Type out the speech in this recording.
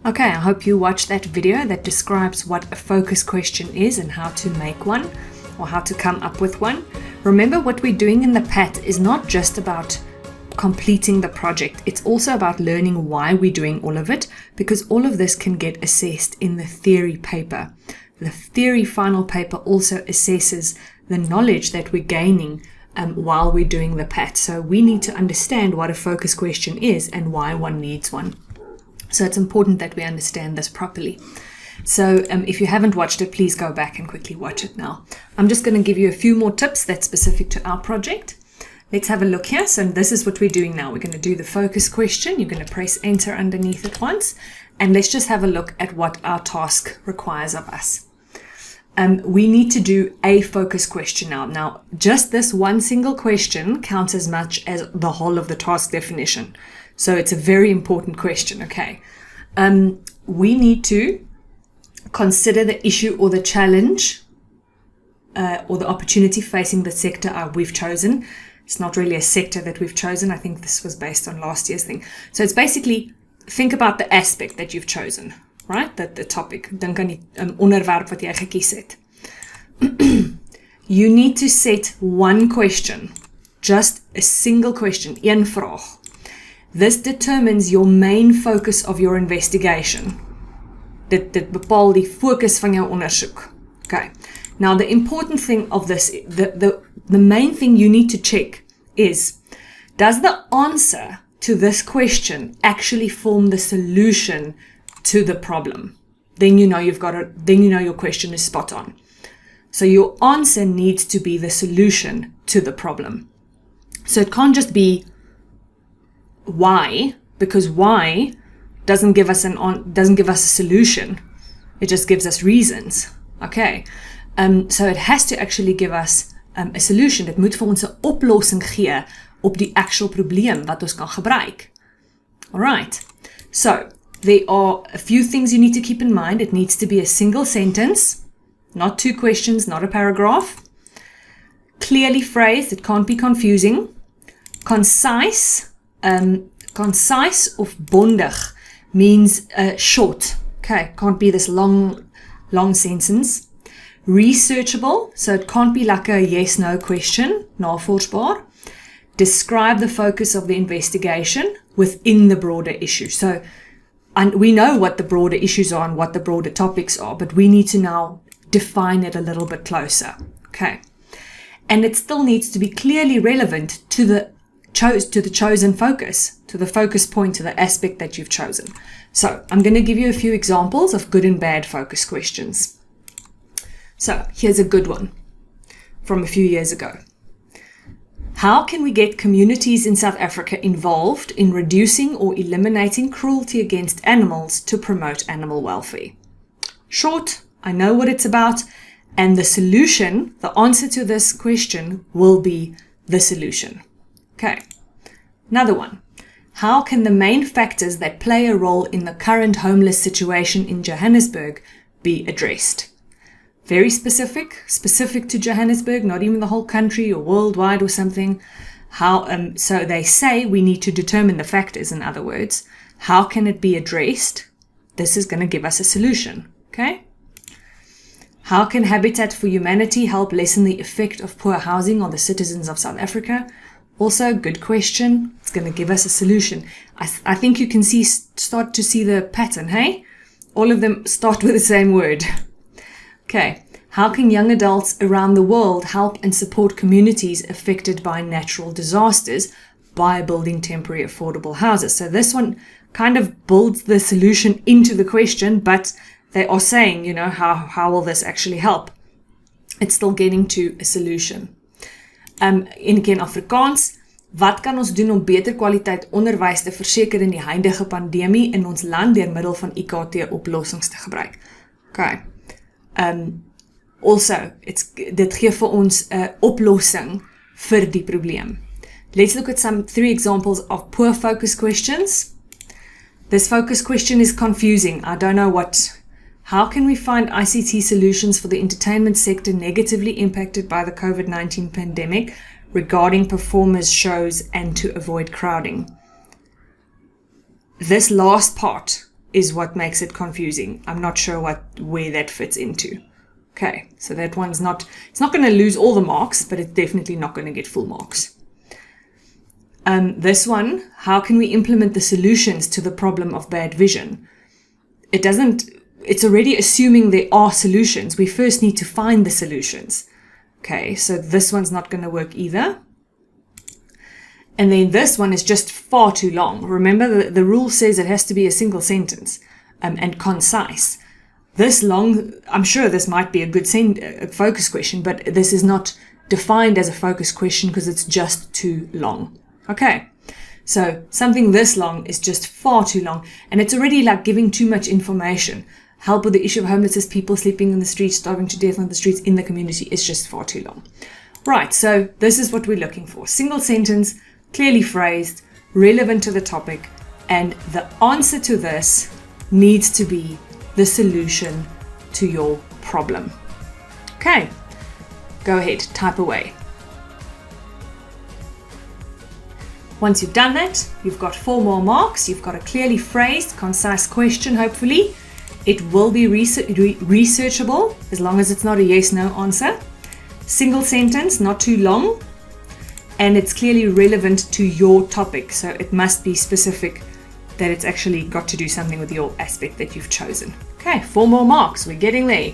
Okay, I hope you watched that video that describes what a focus question is and how to make one or how to come up with one. Remember, what we're doing in the PAT is not just about completing the project. It's also about learning why we're doing all of it, because all of this can get assessed in the theory paper. The theory final paper also assesses the knowledge that we're gaining while we're doing the PAT. So we need to understand what a focus question is and why one needs one. So it's important that we understand this properly. So if you haven't watched it, please go back and quickly watch it now. I'm just going to give you a few more tips that's specific to our project. Let's have a look here. So this is what we're doing now. We're going to do the focus question. You're going to press enter underneath it once. And let's just have a look at what our task requires of us. We need to do a focus question now. Now, just this one single question counts as much as the whole of the task definition. So it's a very important question, okay? We need to consider the issue or the challenge or the opportunity facing the sector we've chosen. It's not really a sector that we've chosen. I think this was based on last year's thing. So it's basically, think about the aspect that you've chosen, right? That the topic. Dink aan die onderwerp wat jy gekies het. You need to set one question, just a single question, een vraag. This determines your main focus of your investigation. Dit bepaal die focus van jou ondersoek. Okay. Now the important thing of this, the main thing you need to check is, does the answer to this question actually form the solution to the problem? Then you know your question is spot on. So your answer needs to be the solution to the problem. So it can't just be why, because why doesn't give us a solution. It just gives us reasons. Okay. So it has to actually give us a solution. Dit moet vir ons 'n oplossing gee op die actual probleem wat ons kan gebruik. Alright. So there are a few things you need to keep in mind. It needs to be a single sentence, not two questions, not a paragraph. Clearly phrased. It can't be confusing. Concise. Concise of bondig means short. Okay, can't be this long sentence. Researchable, so it can't be like a yes-no question, navolgbaar. Describe the focus of the investigation within the broader issue. So, and we know what the broader issues are and what the broader topics are, but we need to now define it a little bit closer. Okay, and it still needs to be clearly relevant to the chosen focus, to the focus point, to the aspect that you've chosen. So I'm going to give you a few examples of good and bad focus questions. So here's a good one from a few years ago. How can we get communities in South Africa involved in reducing or eliminating cruelty against animals to promote animal welfare? Short, I know what it's about, and the solution, the answer to this question will be the solution. Okay, another one. How can the main factors that play a role in the current homeless situation in Johannesburg be addressed? Very specific to Johannesburg, not even the whole country or worldwide or something. How? So they say we need to determine the factors, in other words. How can it be addressed? This is going to give us a solution, okay? How can Habitat for Humanity help lessen the effect of poor housing on the citizens of South Africa? Also, good question. It's going to give us a solution. I think you can start to see the pattern, hey? All of them start with the same word. Okay. How can young adults around the world help and support communities affected by natural disasters by building temporary affordable houses? So this one kind of builds the solution into the question, but they are saying, you know, how will this actually help? It's still getting to a solution. In Afrikaans, wat kan ons doen om beter kwaliteit onderwys te verseker in die huidige pandemie in ons land deur middel van IKT oplossings te gebruik? Okay. Also, dit gee vir ons 'n oplossing vir die probleem. Let's look at some 3 examples of poor focus questions. This focus question is confusing. I don't know how can we find ICT solutions for the entertainment sector negatively impacted by the COVID-19 pandemic regarding performers, shows, and to avoid crowding? This last part is what makes it confusing. I'm not sure where that fits into. Okay, so that one's not, it's not going to lose all the marks, but it's definitely not going to get full marks. This one, how can we implement the solutions to the problem of bad vision? It's already assuming there are solutions. We first need to find the solutions. Okay, so this one's not going to work either. And then this one is just far too long. Remember, the rule says it has to be a single sentence and concise. This long, I'm sure this might be a good focus question, but this is not defined as a focus question because it's just too long. Okay, so something this long is just far too long, and it's already like giving too much information. Help with the issue of homelessness, people sleeping in the streets, starving to death on the streets in the community is just far too long. Right, so this is what we're looking for. Single sentence, clearly phrased, relevant to the topic, and the answer to this needs to be the solution to your problem. Okay, go ahead, type away. Once you've done that, you've got 4 more marks. You've got a clearly phrased, concise question, hopefully. It will be researchable as long as it's not a yes-no answer. Single sentence, not too long. And it's clearly relevant to your topic. So it must be specific that it's actually got to do something with your aspect that you've chosen. Okay, 4 more marks. We're getting there.